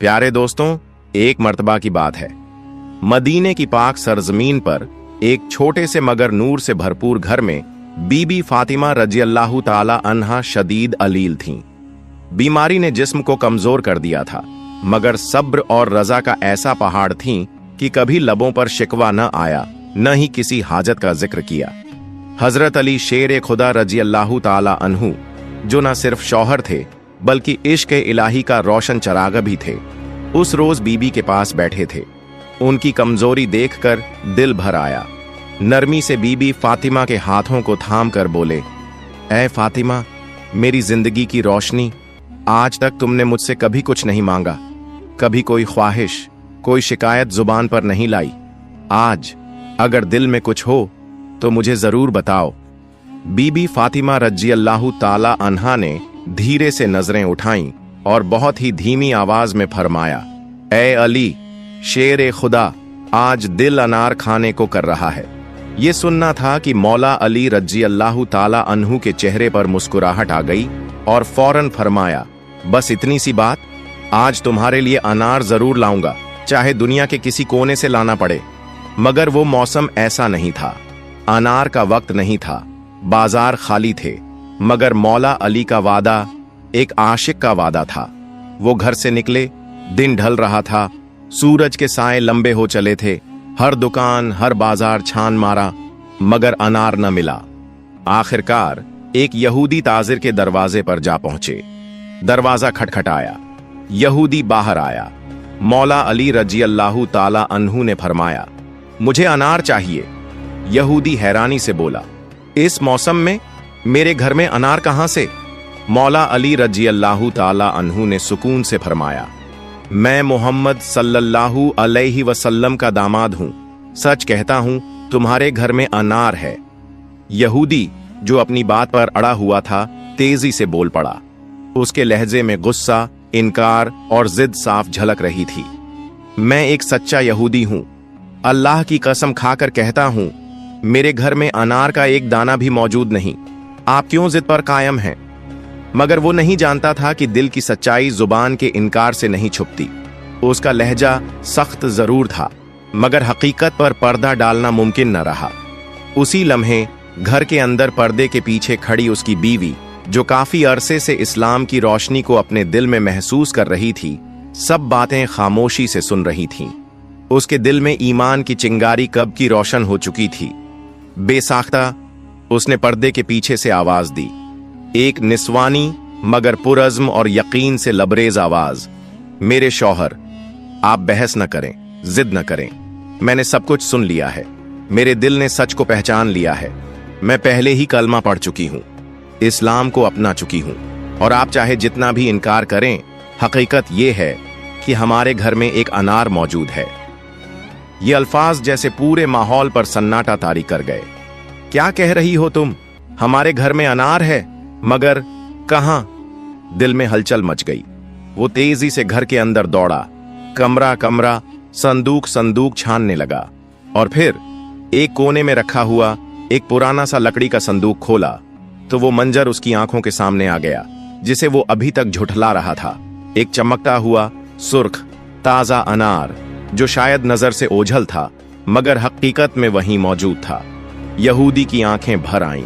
प्यारे दोस्तों, एक मर्तबा की बात है। मदीने की पाक सरजमीन पर एक छोटे से मगर नूर से भरपूर घर में बीबी फातिमा रज़ियल्लाहु ताला अन्हा शदीद अलील थीं। बीमारी ने जिस्म को कमजोर कर दिया था, मगर सब्र और रजा का ऐसा पहाड़ थीं कि कभी लबों पर शिकवा न आया, न ही किसी हाजत का जिक्र किया। हजरत अली शेर खुदा रज़ियल्लाहु ताला अन्हु, जो न सिर्फ शौहर थे बल्कि इश्क इलाही का रोशन चराग भी थे, उस रोज बीबी के पास बैठे थे। उनकी कमजोरी देखकर दिल भर आया। नरमी से बीबी फातिमा के हाथों को थाम कर बोले, ऐ फातिमा, मेरी जिंदगी की रोशनी, आज तक तुमने मुझसे कभी कुछ नहीं मांगा, कभी कोई ख्वाहिश, कोई शिकायत जुबान पर नहीं लाई। आज अगर दिल में कुछ हो तो मुझे जरूर बताओ। बीबी फातिमा रज़ियल्लाहु ताला अन्हा ने धीरे से नजरें उठाईं और बहुत ही धीमी आवाज में फरमाया, ऐ अली शेर खुदा, आज दिल अनार खाने को कर रहा है। ये सुनना था कि मौला अली रज़ियल्लाहु ताला अन्हु के चेहरे पर मुस्कुराहट आ गई और फौरन फरमाया, बस इतनी सी बात, आज तुम्हारे लिए अनार जरूर लाऊंगा, चाहे दुनिया के किसी कोने से लाना पड़े। मगर वो मौसम ऐसा नहीं था, अनार का वक्त नहीं था, बाजार खाली थे। मगर मौला अली का वादा एक आशिक का वादा था। वो घर से निकले, दिन ढल रहा था, सूरज के साए लंबे हो चले थे। हर दुकान, हर बाजार छान मारा, मगर अनार न मिला। आखिरकार एक यहूदी ताजिर के दरवाजे पर जा पहुंचे। दरवाजा खटखटाया, यहूदी बाहर आया। मौला अली रज़ियल्लाहु ताला अन्हु ने फरमाया, मुझे अनार चाहिए। यहूदी हैरानी से बोला, इस मौसम में मेरे घर में अनार कहां से? मौला अली रज़ियल्लाहु ताला अन्हु ने सुकून से फरमाया, मैं मोहम्मद सल्लल्लाहु अलैहि वसल्लम का दामाद हूं, सच कहता हूं तुम्हारे घर में अनार है। यहूदी, जो अपनी बात पर अड़ा हुआ था, तेजी से बोल पड़ा। उसके लहजे में गुस्सा, इनकार और जिद साफ झलक रही थी। मैं एक सच्चा यहूदी हूं, अल्लाह की कसम खाकर कहता हूं, मेरे घर में अनार का एक दाना भी मौजूद नहीं। आप क्यों जिद पर कायम हैं? मगर वो नहीं जानता था कि दिल की सच्चाई जुबान के इनकार से नहीं छुपती। उसका लहजा सख्त जरूर था, मगर हकीकत पर पर्दा डालना मुमकिन न रहा। उसी लम्हे घर के अंदर पर्दे के पीछे खड़ी उसकी बीवी, जो काफी अरसे से इस्लाम की रोशनी को अपने दिल में महसूस कर रही थी, सब बातें खामोशी से सुन रही थीं। उसके दिल में ईमान की चिंगारी कब की रोशन हो चुकी थी। बेसाख्ता उसने पर्दे के पीछे से आवाज दी, एक निस्वानी मगर पुरज़्म और यकीन से लबरेज आवाज, मेरे शौहर, आप बहस न करें, जिद न करें, मैंने सब कुछ सुन लिया है। मेरे दिल ने सच को पहचान लिया है। मैं पहले ही कलमा पढ़ चुकी हूं, इस्लाम को अपना चुकी हूं, और आप चाहे जितना भी इनकार करें, हकीकत यह है कि हमारे घर में एक अनार मौजूद है। ये अल्फाज जैसे पूरे माहौल पर सन्नाटा तारी कर गए। क्या कह रही हो तुम? हमारे घर में अनार है, मगर कहां? दिल में हलचल मच गई। वो तेजी से घर के अंदर दौड़ा, कमरा कमरा, संदूक संदूक छानने लगा, और फिर एक कोने में रखा हुआ एक पुराना सा लकड़ी का संदूक खोला तो वो मंजर उसकी आंखों के सामने आ गया, जिसे वो अभी तक झुठला रहा था। एक चमकता हुआ सुर्ख ताजा अनार, जो शायद नजर से ओझल था, मगर हकीकत में वहीं मौजूद था। यहूदी की आंखें भर आईं,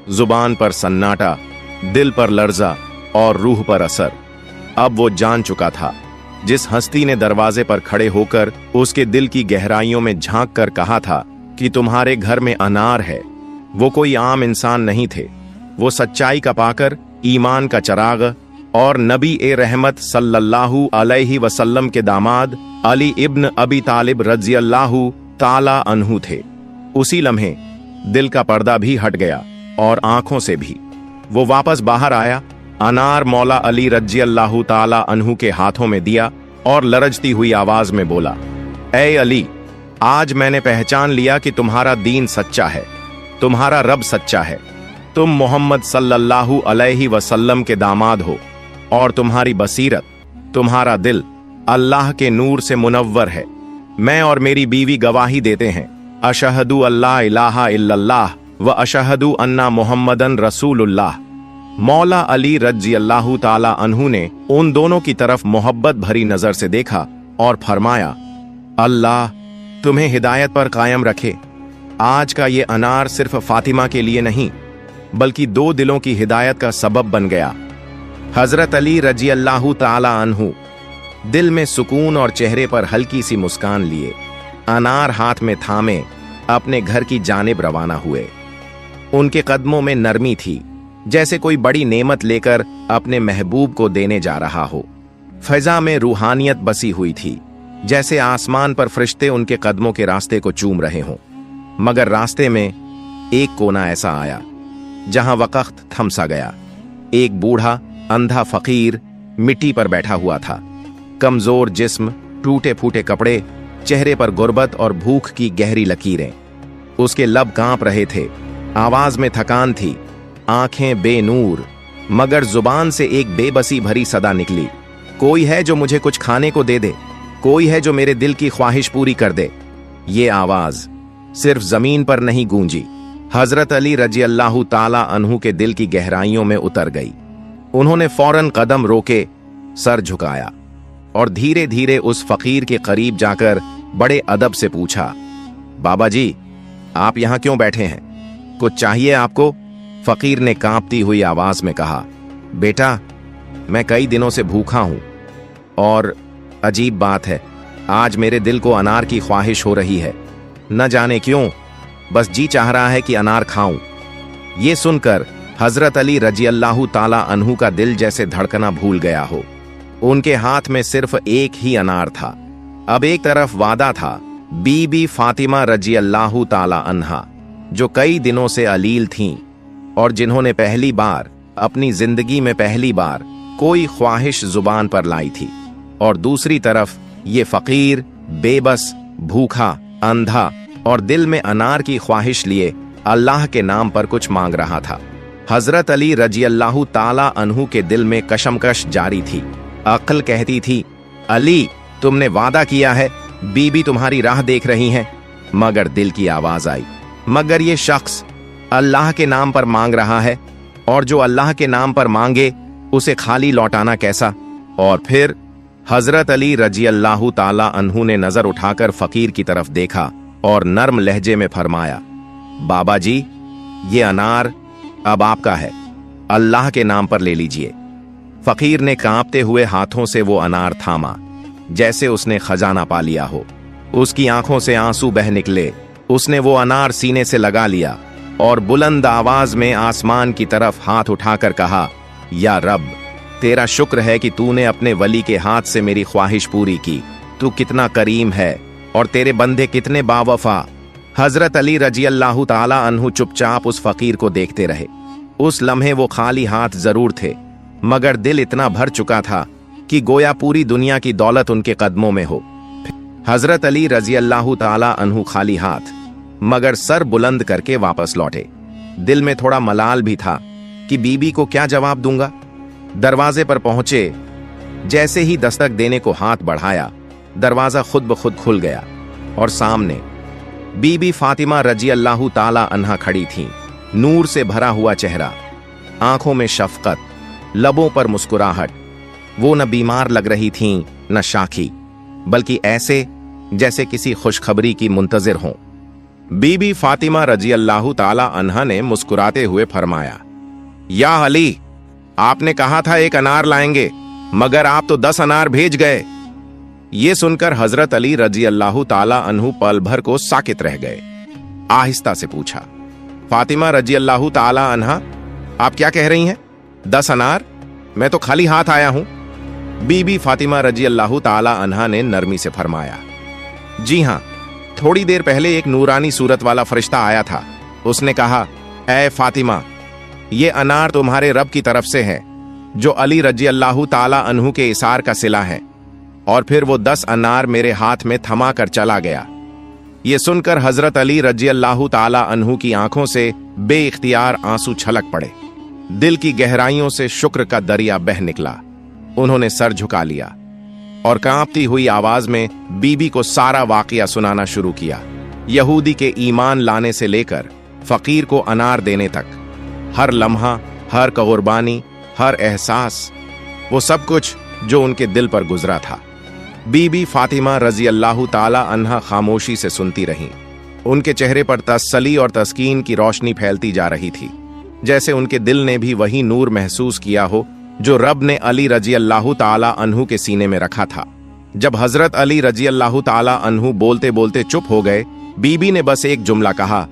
जुबान पर सन्नाटा, दिल पर लर्जा और रूह पर असर। अब वो जान चुका था, जिस हस्ती ने दरवाजे पर खड़े होकर उसके दिल की गहराइयों में झांक कर कहा था कि तुम्हारे घर में अनार है, वो कोई आम इंसान नहीं थे। वो सच्चाई का पाकर, ईमान का चराग और नबी ए रहमत सल्लल्लाहु अलैहि वसल्लम के दामाद अली इब्न अबी तालिब रज़ियल्लाहु ताला अन्हु थे। उसी लम्हे दिल का पर्दा भी हट गया और आंखों से भी। वो वापस बाहर आया, अनार मौला अली रज़ियल्लाहु ताला अन्हु के हाथों में दिया और लरजती हुई आवाज में बोला, ऐ अली, आज मैंने पहचान लिया कि तुम्हारा दीन सच्चा है, तुम्हारा रब सच्चा है। तुम मोहम्मद सल्लल्लाहु अलैहि वसल्लम के दामाद हो, और तुम्हारी बसीरत, तुम्हारा दिल अल्लाह के नूर से मुनव्वर है। मैं और मेरी बीवी गवाही देते हैं, अशहदु अल्ला इलाहा इल्लल्लाह व अशहदु अन्ना मुहम्मदन रसूलुल्लाह। मौला अली रज़ियल्लाहु ताला अन्हु ने उन दोनों की तरफ मोहब्बत भरी नजर से देखा और फरमाया, अल्लाह तुम्हें हिदायत पर कायम रखे। आज का ये अनार सिर्फ फातिमा के लिए नहीं बल्कि दो दिलों की हिदायत का सबब बन गया। हजरत अली रज़ियल्लाहु ताला अन्हु दिल में सुकून और चेहरे पर हल्की सी मुस्कान लिए अनार हाथ में थामे अपने घर की जानिब रवाना हुए। उनके कदमों में नरमी थी, जैसे कोई बड़ी नेमत लेकर अपने महबूब को देने जा रहा हो। फजा में रूहानियत बसी हुई थी, जैसे आसमान पर फरिश्ते उनके कदमों के रास्ते को चूम रहे हों। मगर रास्ते में एक कोना ऐसा आया जहां वक्त थम सा गया। एक बूढ़ा अंधा फकीर मिट्टी पर बैठा हुआ था, कमजोर जिस्म, टूटे फूटे कपड़े, चेहरे पर गुर्बत और भूख की गहरी लकीरें। उसके लब कांप रहे थे, आवाज में थकान थी, आंखें बेनूर, मगर जुबान से एक बेबसी भरी सदा निकली, कोई है जो मुझे कुछ खाने को दे दे, कोई है जो मेरे दिल की ख्वाहिश पूरी कर दे। ये आवाज सिर्फ जमीन पर नहीं गूंजी, हजरत अली रज़ियल्लाहु ताला अन्हु के दिल की गहराइयों में उतर गई। उन्होंने फौरन कदम रोके, सर झुकाया और धीरे धीरे उस फकीर के करीब जाकर बड़े अदब से पूछा, बाबा जी आप यहां क्यों बैठे हैं, कुछ चाहिए आपको? फकीर ने कांपती हुई आवाज में कहा, बेटा मैं कई दिनों से भूखा हूं और अजीब बात है, आज मेरे दिल को अनार की ख्वाहिश हो रही है, न जाने क्यों, बस जी चाह रहा है कि अनार खाऊं। ये सुनकर हजरत अली रज़ियल्लाहु ताला अन्हु का दिल जैसे धड़कना भूल गया हो। उनके हाथ में सिर्फ एक ही अनार था। अब एक तरफ वादा था बीबी फातिमा रज़ियल्लाहु ताला अन्हा, जो कई दिनों से अलील थीं और जिन्होंने पहली बार अपनी जिंदगी में कोई ख्वाहिश जुबान पर लाई थी, और दूसरी तरफ ये फकीर बेबस, भूखा, अंधा और दिल में अनार की ख्वाहिश लिए अल्लाह के नाम पर कुछ मांग रहा था। हजरत अली रज़ियल्लाहु ताला अन्हु के दिल में कशमकश जारी थी। अक्ल कहती थी, अली तुमने वादा किया है, बीबी तुम्हारी राह देख रही हैं। मगर दिल की आवाज आई, मगर ये शख्स अल्लाह के नाम पर मांग रहा है, और जो अल्लाह के नाम पर मांगे उसे खाली लौटाना कैसा? और फिर हजरत अली रज़ियल्लाहु ताला अन्हु ने नजर उठाकर फकीर की तरफ देखा और नर्म लहजे में फरमाया, बाबा जी ये अनार अब आपका है, अल्लाह के नाम पर ले लीजिए। फकीर ने कांपते हुए हाथों से वो अनार थामा, जैसे उसने खजाना पा लिया हो। उसकी आंखों से आंसू बह निकले। उसने वो अनार सीने से लगा लिया और बुलंद आवाज में आसमान की तरफ हाथ उठाकर कहा, या रब तेरा शुक्र है कि तूने अपने वली के हाथ से मेरी ख्वाहिश पूरी की। तू कितना करीम है और तेरे बंदे कितने बावफा। हजरत अली रज़ियल्लाहु ताला अन्हु चुपचाप उस फकीर को देखते रहे। उस लम्हे वो खाली हाथ जरूर थे, मगर दिल इतना भर चुका था कि गोया पूरी दुनिया की दौलत उनके कदमों में हो। हजरत अली रज़ियल्लाहु ताला अन्हु खाली हाथ मगर सर बुलंद करके वापस लौटे। दिल में थोड़ा मलाल भी था कि बीबी को क्या जवाब दूंगा। दरवाजे पर पहुंचे, जैसे ही दस्तक देने को हाथ बढ़ाया, दरवाजा खुद ब खुद खुल गया और सामने बीबी फातिमा रज़ियल्लाहु ताला अन्हा खड़ी थीं। नूर से भरा हुआ चेहरा, आंखों में शफकत, लबों पर मुस्कुराहट। वो न बीमार लग रही थीं न शाखी, बल्कि ऐसे जैसे किसी खुशखबरी की मुंतजिर हों। बीबी फातिमा रज़ियल्लाहु ताला अन्हा ने मुस्कुराते हुए फरमाया, या अली आपने कहा था एक अनार लाएंगे, मगर आप तो 10 अनार भेज गए। ये सुनकर हजरत अली रज़ियल्लाहु ताला अन्हु पल भर को साकित रह गए। आहिस्ता से पूछा, फातिमा रज़ियल्लाहु ताला अन्हा आप क्या कह रही हैं? 10 अनार? मैं तो खाली हाथ आया हूं। बीबी फातिमा रज़ियल्लाहु ताला अन्हा ने नरमी से फरमाया, जी हां, थोड़ी देर पहले एक नूरानी सूरत वाला फरिश्ता आया था। उसने कहा, ऐ फातिमा ये अनार तुम्हारे रब की तरफ से है, जो अली रज़ियल्लाहु ताला अन्हु के इसार का सिला है। और फिर वो 10 अनार मेरे हाथ में थमा कर चला गया। ये सुनकर हजरत अली रज़ियल्लाहु ताला अन्हु की आंखों से बेइख्तियार आंसू छलक पड़े। दिल की गहराइयों से शुक्र का दरिया बह निकला। उन्होंने सर झुका लिया और कांपती हुई आवाज में बीबी को सारा वाकया सुनाना शुरू किया। यहूदी के ईमान लाने से लेकर फकीर को अनार देने तक हर लम्हा हर कुर्बानी, हर एहसास, वो सब कुछ जो उनके दिल पर गुजरा था। बीबी फातिमा रजी अल्लाह ताला अन्हा खामोशी से सुनती रहीं। उनके चेहरे पर तसल्ली और तस्कीन की रोशनी फैलती जा रही थी, जैसे उनके दिल ने भी वही नूर महसूस किया हो जो रब ने अली रजी अल्लाह ताला अन्हु के सीने में रखा था। जब हजरत अली रजी अल्लाह ताला अन्हु बोलते बोलते चुप हो गए, बीबी ने बस एक जुमला कहा,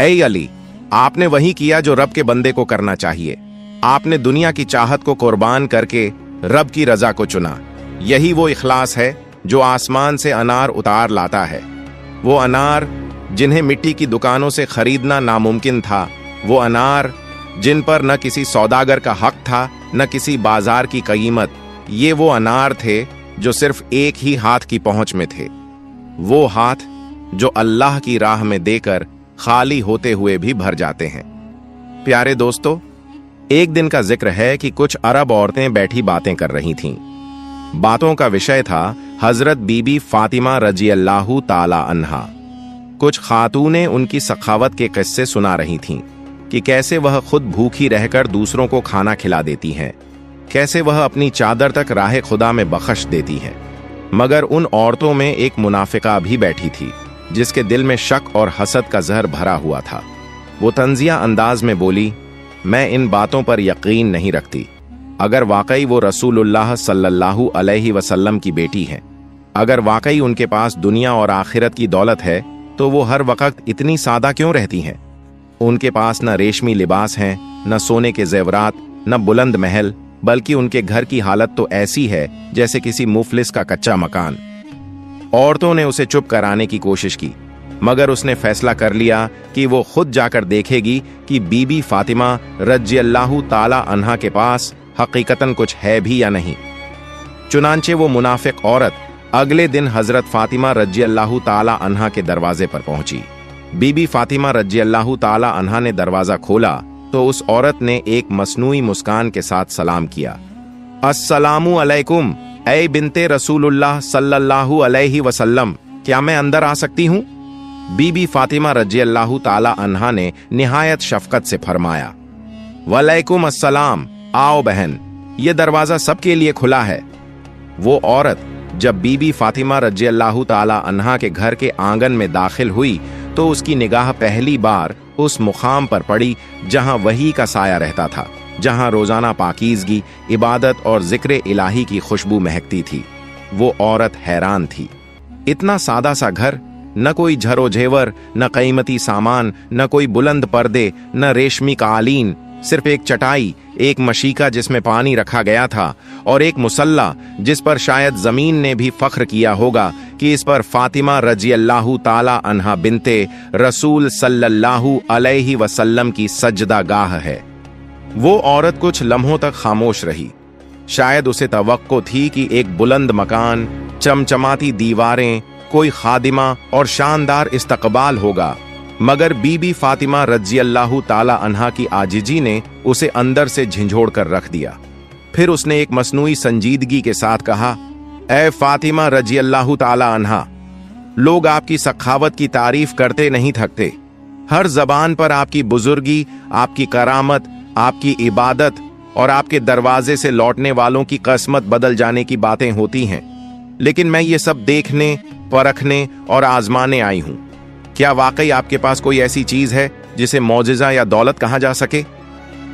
ऐ अली, आपने वही किया जो रब के बंदे को करना चाहिए। आपने दुनिया की चाहत को कुर्बान करके रब की रजा को चुना। यही वो इखलास है जो आसमान से अनार उतार लाता है। वो अनार जिन्हें मिट्टी की दुकानों से खरीदना नामुमकिन था, वो अनार जिन पर न किसी सौदागर का हक था न किसी बाजार की कीमत। ये वो अनार थे जो सिर्फ एक ही हाथ की पहुंच में थे, वो हाथ जो अल्लाह की राह में देकर खाली होते हुए भी भर जाते हैं। प्यारे दोस्तों, एक दिन का जिक्र है कि कुछ अरब औरतें बैठी बातें कर रही थीं। बातों का विषय था हजरत बीबी फातिमा रजी अल्लाह ताला अन्हा। कुछ खातूनें उनकी सखावत के किस्से सुना रही थीं कि कैसे वह खुद भूखी रहकर दूसरों को खाना खिला देती हैं, कैसे वह अपनी चादर तक राह खुदा में बख्श देती हैं। मगर उन औरतों में एक मुनाफिका भी बैठी थी जिसके दिल में शक और हसद का जहर भरा हुआ था। वो तंजिया अंदाज में बोली, मैं इन बातों पर यकीन नहीं रखती। अगर वाकई वो रसूलुल्लाह सल्लल्लाहु अलैहि वसल्लम की बेटी हैं, अगर वाकई उनके पास दुनिया और आखिरत की दौलत है, तो वो हर वक्त इतनी सादा क्यों रहती हैं? उनके पास न रेशमी लिबास हैं, न सोने के जेवरात, न बुलंद महल, बल्कि उनके घर की हालत तो ऐसी है जैसे किसी मुफलिस का कच्चा मकान। औरतों ने उसे चुप कराने की कोशिश की, मगर उसने फैसला कर लिया कि वो खुद जाकर देखेगी कि बीबी फातिमा रजी अल्लाह ताला अन्हा के पास हकीकतन कुछ है भी या नहीं। चुनांचे वो मुनाफिक औरत अगले दिन हजरत फातिमा रजी अल्लाह ताला अन्हा के दरवाजे पर पहुंची। बीबी फातिमा रजी अल्लाह ताला अन्हा ने दरवाजा खोला तो उस औरत ने एक मसनूई मुस्कान के साथ सलाम किया। अस्सलामु अलैकुम, ऐ बिनते रसूलुल्लाह सल्लल्लाहु अलैहि वसल्लम, क्या मैं अंदर आ सकती हूँ? बीबी फातिमा रजी अल्लाह ताला अन्हा ने निहायत शफकत से फरमाया, वलैकुम अस्सलाम, आओ बहन, ये दरवाजा सबके लिए खुला है। वो औरत जब बीबी फातिमा रजी अल्लाह ताला अन्हा के घर के आंगन में दाखिल हुई तो उसकी निगाह पहली बार उस मुकाम पर पड़ी जहां वही का साया रहता था, जहां रोजाना पाकीज़गी, इबादत और जिक्र इलाही की खुशबू महकती थी। वो औरत हैरान थी। इतना सादा सा घर, न कोई झरो झेवर, न कीमती सामान, न कोई बुलंद पर्दे, न रेशमी कालीन, सिर्फ एक चटाई, एक मशीका जिसमें पानी रखा गया था और एक मुसल्ला जिस पर शायद जमीन ने भी फख्र किया होगा कि इस पर फातिमा रजी अल्लाह ताला अन्हा बिनते रसूल सल्लल्लाहु अलैहि वसल्लम की सजदा गाह है। वो औरत कुछ लम्हों तक खामोश रही। शायद उसे तवक्को थी कि एक बुलंद मकान, चमचमाती दीवारें, कोई खादिमा और शानदार इस्तकबाल होगा, मगर बीबी फातिमा रजी अल्लाह ताला अन्हा की आजिजी ने उसे अंदर से झिंझोड़ कर रख दिया। फिर उसने एक मसनूई संजीदगी के साथ कहा, ऐ फातिमा रजी अल्लाह ताला अन्हा, लोग आपकी सखावत की तारीफ करते नहीं थकते। हर जबान पर आपकी बुजुर्गी, आपकी करामत, आपकी इबादत और आपके दरवाजे से लौटने वालों की किस्मत बदल जाने की बातें होती हैं, लेकिन मैं ये सब देखने, परखने और आजमाने आई हूं। क्या वाकई आपके पास कोई ऐसी चीज है जिसे मौजिजा या दौलत कहा जा सके?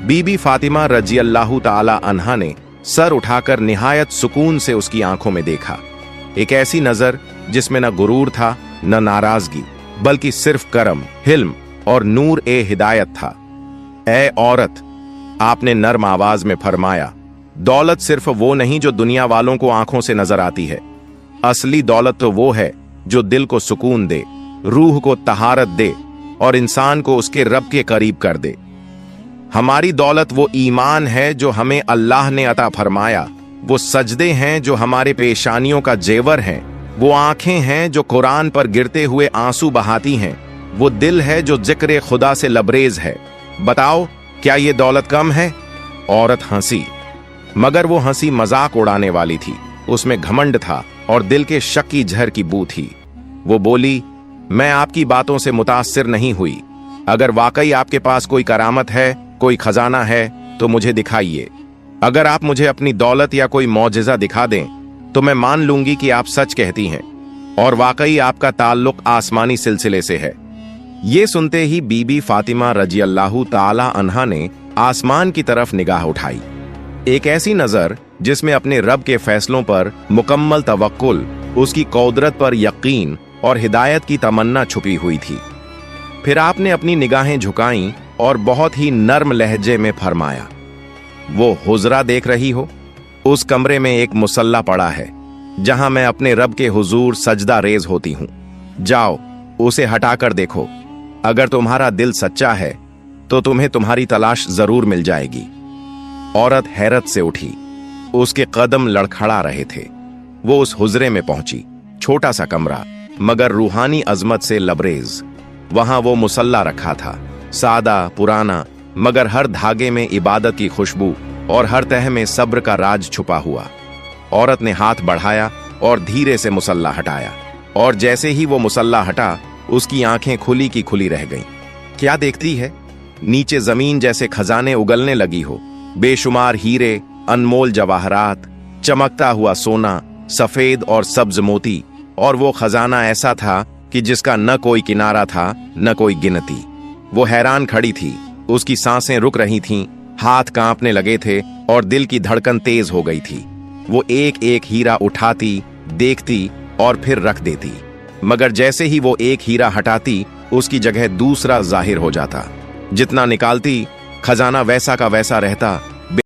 बीबी फातिमा रजी अल्लाह ताला अन्हा ने सर उठाकर निहायत सुकून से उसकी आंखों में देखा। एक ऐसी नजर जिसमें न गुरूर था न नाराजगी, बल्कि सिर्फ करम, हिल्म और नूर ए हिदायत था। ऐ औरत, आपने नर्म आवाज में फरमाया, दौलत सिर्फ वो नहीं जो दुनिया वालों को आंखों से नजर आती है। असली दौलत तो वो है जो दिल को सुकून दे, रूह को तहारत दे और इंसान को उसके रब के करीब कर दे। हमारी दौलत वो ईमान है जो हमें अल्लाह ने अता फरमाया, वो सजदे हैं जो हमारे पेशानियों का जेवर हैं, वो आंखें हैं जो कुरान पर गिरते हुए आंसू बहाती हैं, वो दिल है जो जिक्र खुदा से लबरेज है। बताओ, क्या ये दौलत कम है? औरत हंसी, मगर वो हंसी मजाक उड़ाने वाली थी। उसमें घमंड था और दिल के शक की जहर की बू थी। वो बोली, मैं आपकी बातों से मुतासिर नहीं हुई। अगर वाकई आपके पास कोई करामत है, कोई खजाना है, तो मुझे दिखाइए। अगर आप मुझे अपनी दौलत या कोई मौजिज़ा दिखा दें तो मैं मान लूंगी कि आप सच कहती हैं और वाकई आपका ताल्लुक आसमानी सिलसिले से है। ये सुनते ही बीबी फातिमा रज़ियल्लाहु ताला अन्हा ने आसमान की तरफ निगाह उठाई, एक ऐसी नजर जिसमें अपने रब के फैसलों पर मुकम्मल तवक्कुल, उसकी कुदरत पर यकीन और हिदायत की तमन्ना छुपी हुई थी। फिर आपने अपनी निगाहें झुकाईं और बहुत ही नर्म लहजे में फरमाया, वो हुजरा देख रही हो? उस कमरे में एक मुसल्ला पड़ा है जहां मैं अपने रब के हुजूर सजदा रेज होती हूं। जाओ उसे हटाकर देखो। अगर तुम्हारा दिल सच्चा है तो तुम्हें तुम्हारी तलाश जरूर मिल जाएगी। औरत हैरत से उठी, उसके कदम लड़खड़ा रहे थे। वो उस हुजरे में पहुंची, छोटा सा कमरा मगर रूहानी अजमत से लबरेज। वहां वो मुसल्ला रखा था, सादा पुराना मगर हर धागे में इबादत की खुशबू और हर तह में सब्र का राज छुपा हुआ। औरत ने हाथ बढ़ाया और धीरे से मुसल्ला हटाया, और जैसे ही वो मुसल्ला हटा उसकी आंखें खुली की खुली रह गईं। क्या देखती है? नीचे जमीन जैसे खजाने उगलने लगी हो, बेशुमार हीरे, अनमोल जवाहरात, चमकता हुआ सोना, सफेद और सब्ज मोती, और वो खजाना ऐसा था कि जिसका न कोई किनारा था न कोई गिनती। वो हैरान खड़ी थी, उसकी सांसें रुक रही थीं, हाथ कांपने लगे थे और दिल की धड़कन तेज हो गई थी। वो एक एक हीरा उठाती, देखती और फिर रख देती, मगर जैसे ही वो एक हीरा हटाती उसकी जगह दूसरा जाहिर हो जाता। जितना निकालती खजाना वैसा का वैसा रहता,